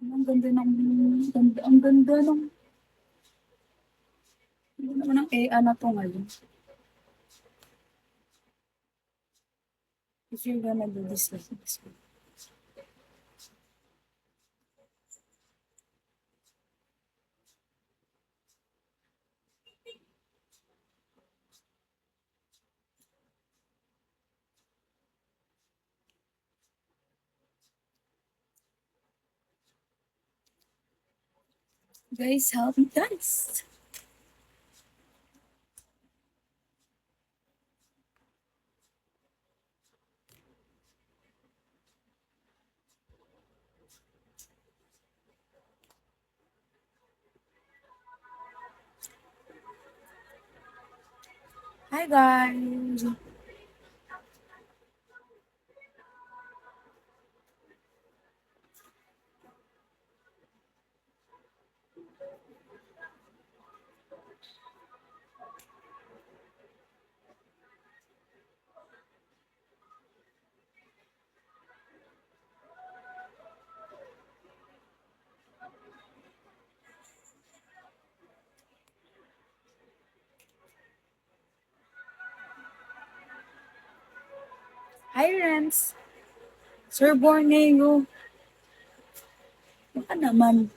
Ang ganda ng ganda ang ganda ng ganda naman ng AI na 'to ngayon. If you're gonna do this like this. Guys, help me guys. Hi guys. Hi Renz. Sir Borneo. Baka naman.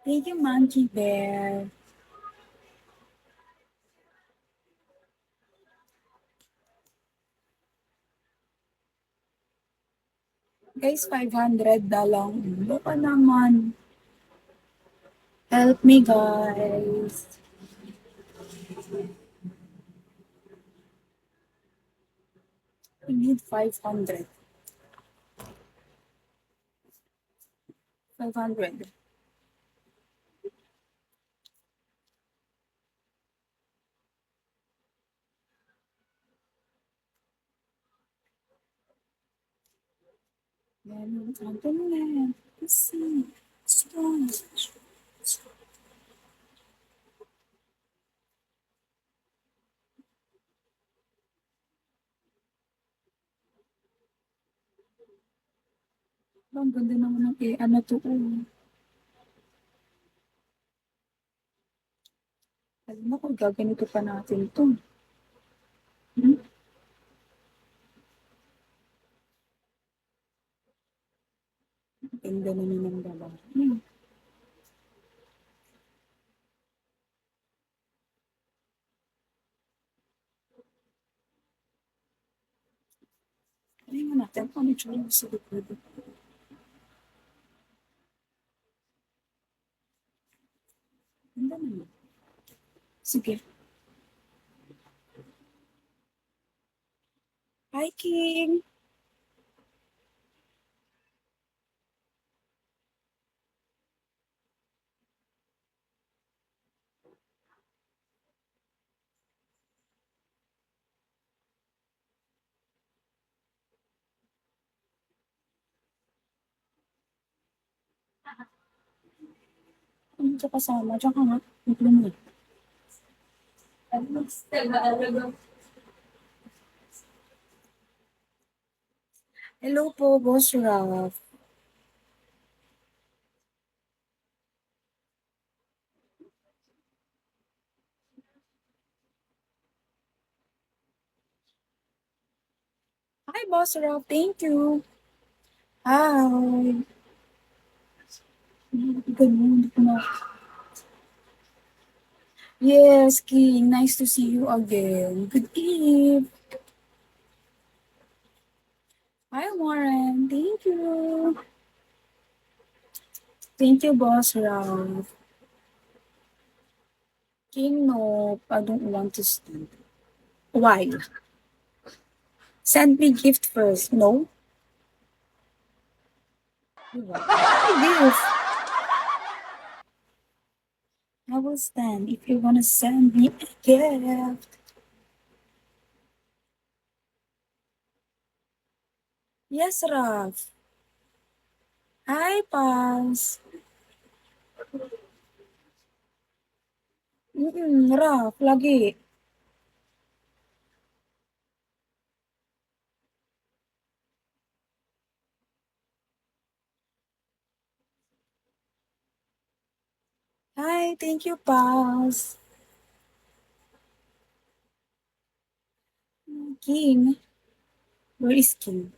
Thank you, Monkey Bear. Guys, 500 na lang. Baka naman. Help me guys. I need 500. 500. Then, ano na? Kasi, strong. Ang ganda naman ng AI na to. Oh. Alam mo kung gaganito pa natin to. Hmm? Ganda naman ng babae. Ay nga natin, paano tsura sa likod? Ganda naman. Sige. Hi, King! Ano ka kasama? Diyan ka nga. Bigla mo. Hello po, Boss Ralph. Hi, Boss Ralph. Thank you. Hi. Ganun, hindi ko na. Yes, King. Nice to see you again. Good eve. Hi, Warren. Thank you. Thank you, Boss Ralph. King, no, I don't want to stand. Why? Send me gift first. No? What? Gift. I will stand if you wanna send me a gift. Yes, Ralph. Hi, Pals. Ralph, lagi. Hi, thank you, Pals. King, where is King?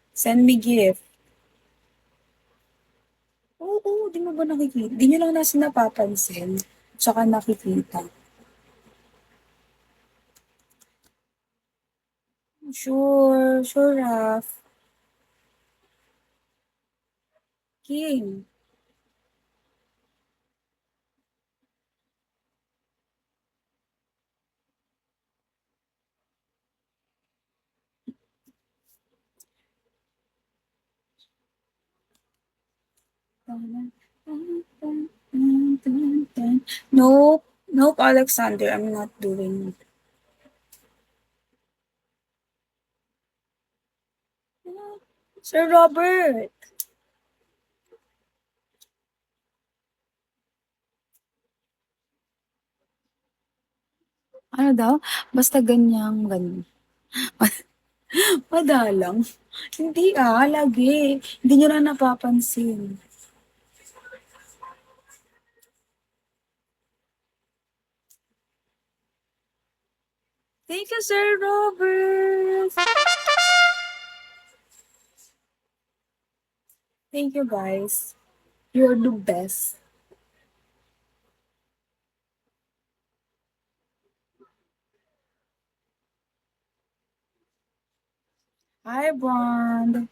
Send me gift. Oo, di mo ba nakikita? Di nyo lang nasa napapansin. Tsaka nakikita. Sure, sure, Raf. King. Nope, nope, Alexander, I'm not doing it. Sir Robert, ano daw? Basta ganyan. Madalang. Hindi lagi. Hindi nyo na napapansin. Thank you, Sir Robert. Thank you, guys. You're the best. Hi, Bond.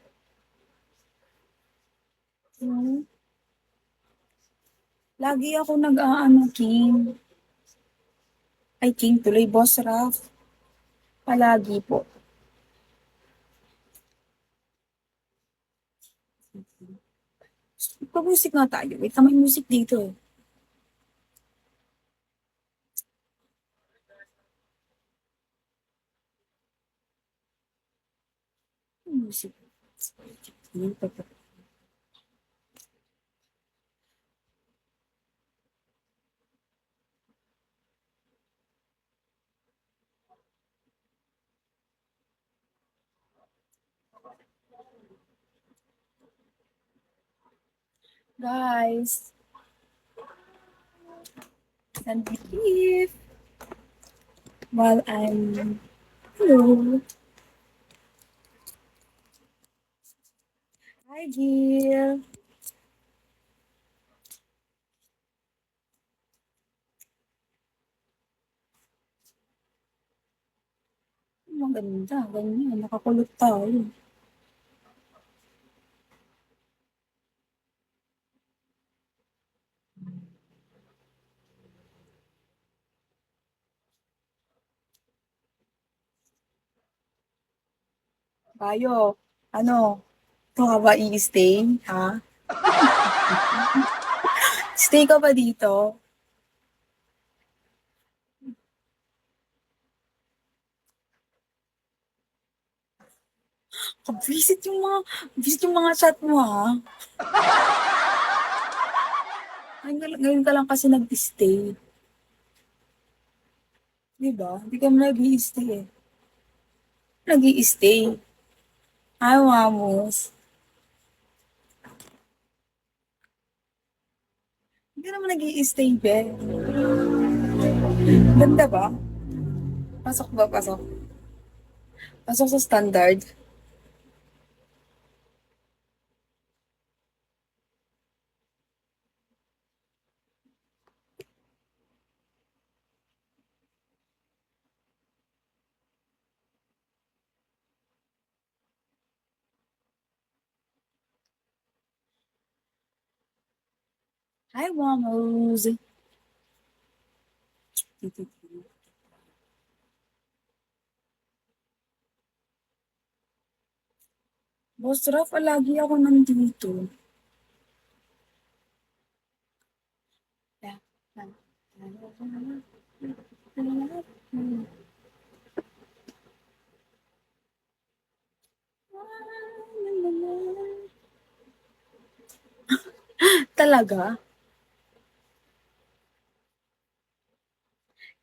Hmm? Lagi ako nag-aano, King. Ay, King tuloy, Boss Raf. Palagi po. Pag-music nga tayo. Wait, may music dito eh. Music. Guys, and believe while I'm hello. Hi, Gil. Maganda, ganyan. Nakakulot tayo. Bayo, ano? Ito ka ba i-stay? Ha? Stay ka ba dito? Visit yung mga chat mo, ha? Ngayon ka lang kasi nag-stay. Di ba? Hindi ka mo nag-i-stay eh. Nag-i-stay. Ay, Wamos. Hindi ka naman nag-i-stay, be. Ganda ba? Pasok ba? Pasok. Pasok sa standard. Hi, Wamos. Boss Raf, lagi ako nandito. Talaga?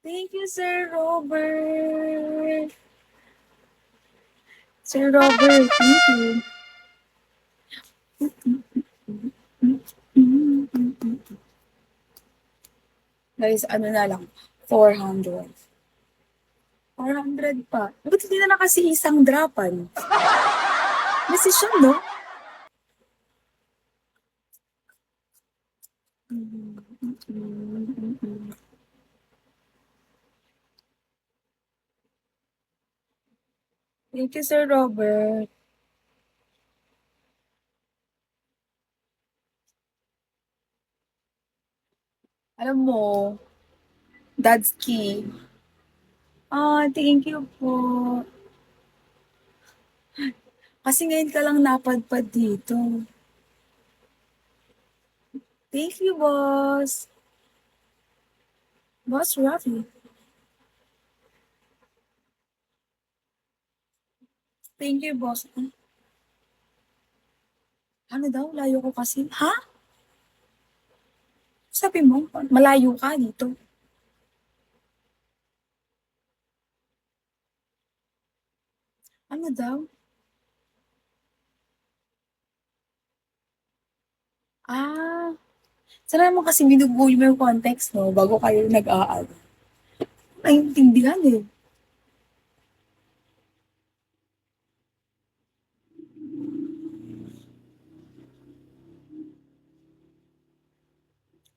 Thank you, Sir Robert. Sir Robert, thank you. Guys, ano na lang, 400. 400 pa. Ba't hindi na lang kasi isang drapan? Desisyon, no? Mm, mm, mm, mm. Thank you, Sir Robert. Alam mo, Dad's key. Ah, thank you po. Kasi ngayon ka lang napadpad dito. Thank you, boss. Boss Rafi. Thank you, boss. Ano daw? Layo ko kasi. Ha? Sabi mo, malayo ka dito. Ano daw? Ah, sana naman kasi binubuo mo yung context, no? Bago kayo nag-aal. Naiintindihan eh.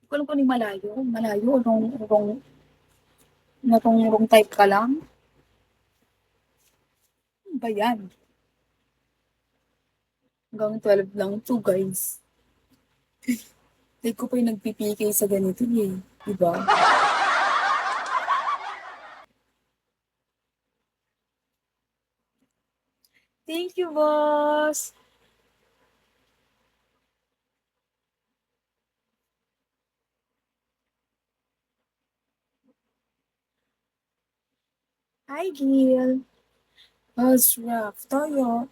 Hindi ko alam kung ano yung malayo. Malayo o wrong type ka lang. Ano ba yan? Hanggang 12 lang to, guys. Like ko pa yung nagpipikay sa ganito eh. Diba? Thank you, boss. Hi, Gil. How's rough? Toyo.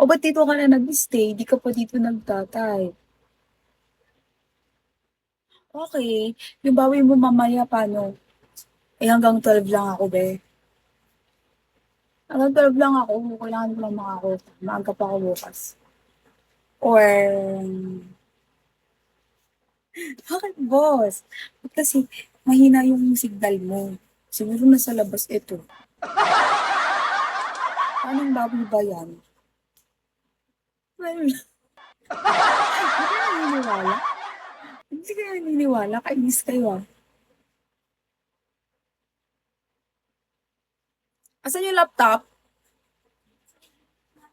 O ba't dito ka na nag-stay? Di ka pa dito nagtatay. Okay. Yung bawi mo mamaya, paano? Eh, hanggang 12 lang ako, be. Hanggang 12 lang ako. Kailangan ko lang makakuha. Maaga pa ako bukas. Or, bakit, boss? Ba't kasi mahina yung signal mo. Siguro nasa labas ito. Paano baboy ba yan? Well, hindi ka naniniwala? Hindi ka naniniwala? Kainis kayo ah. Asan yung laptop?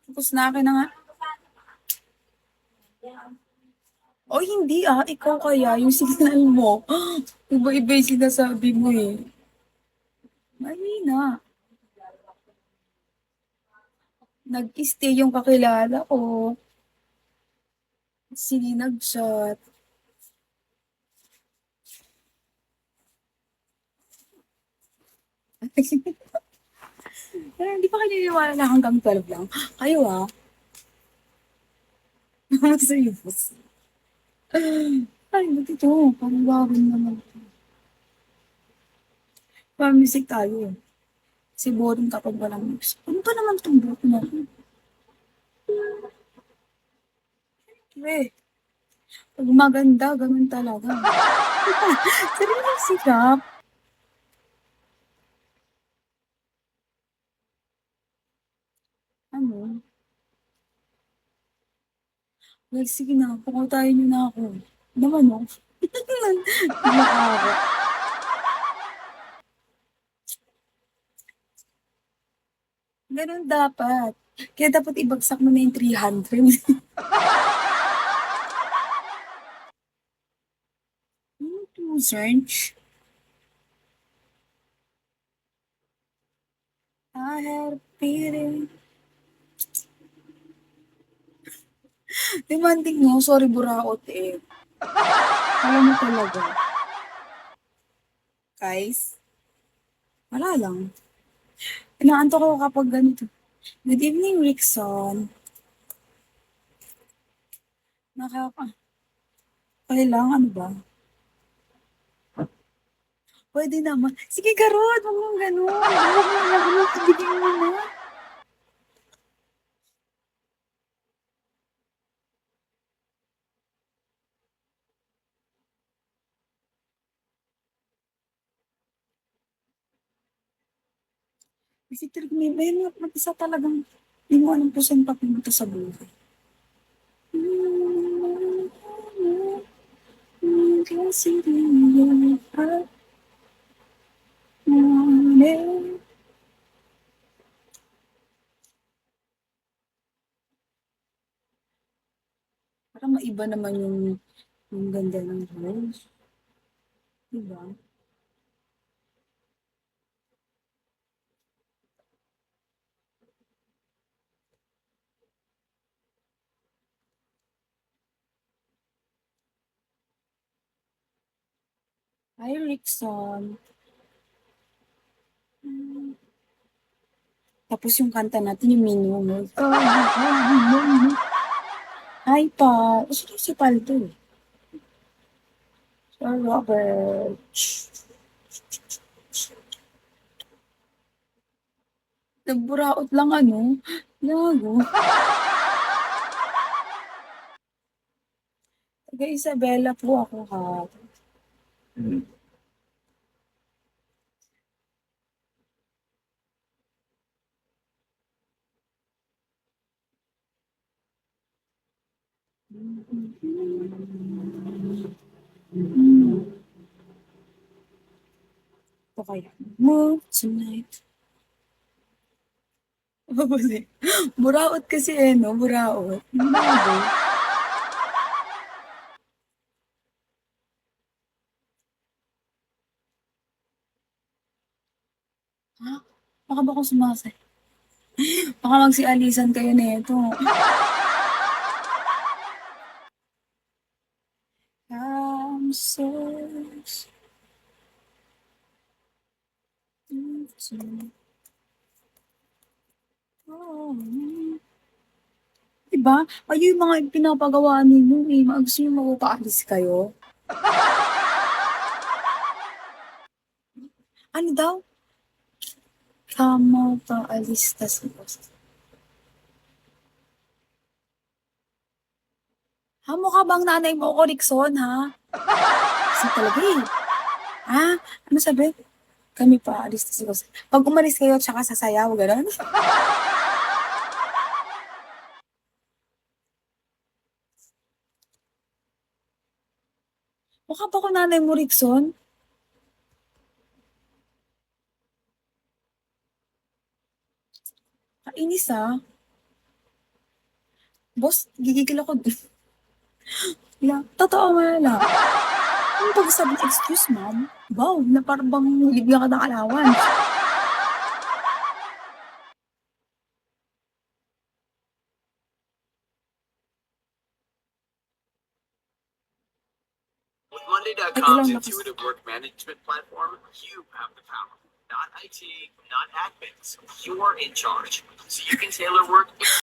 Tapos na akin na nga. O hindi ah, ikaw kaya, yung signal mo. Iba-iba yung sinasabi mo eh. Mahina. Nag-stay yung kakilala ko. Sininag-shot. Pero hindi pa kayo naniniwala na hanggang 12 lang. Kayo ah. Masaya boss. Ay, ba't ito? Parang gawin naman. Pa-music tayo eh. Kasi boring kapag walang music. Ano ba naman itong buto na ito? Eh, pag maganda, ganun talaga. Sarili ng sikap. Ano? Like, sige na, pangutayin niyo na ako. Naman, no? Nakaka. Ganun dapat. Kaya dapat ibagsak mo na yung 300. Ano to, search? I had a feeling. Demanding mo, sorry buraot eh. Alam mo talaga. Guys, wala lang. Inaantok ko kapag ganito. Good evening, Rickson. Nakaka... Kailangan ba? Pwede naman. Sige, Garot, huwag mong ganun. Huwag mong ganun. Bigyan mo na. Kasi talaga may mga mag-isa talagang hindi mo alam kung saan papunta sa buhay. Kasi rin at morning. Parang maiba naman yung ganda ng Rose, 'di ba? Hi, Rickson. Tapos yung kanta natin yung Minuno. Hi pa. Sino si Paldo eh? Sir Robert. Nagburaot lang ano. Lago. Taga Isabela po ako ha. Ito kaya. Move tonight. Babali. Buraot kasi eh, no? Buraot. Lago. Ha? Baka ba akong sumasay? Baka magsialisan kayo nito. I'm so into you. Diba? Kayo yung mga pinapagawa ninyo eh. Gusto nyo magpapaalis kayo? Ano daw? Kamo paalis tas ha, mukha bang nanay mo ako, Rickson, ha? Kasi talaga eh. Ha? Ano sabi? Kami paalis tas pag umalis kayo, tsaka sasayaw, gano'n? Mukha ba ako nanay mo, Rickson? Kainis ah. Boss, gigigil ako. Totoo nga lang. Yung pagsabi ng excuse, ma'am, wow, na parang bang bigyan ka ng allowance. With Ay, Monday.com's ilang lakas. intuitive work management platform, you have the power. Not IT, not admins. You're in charge. So you can tailor work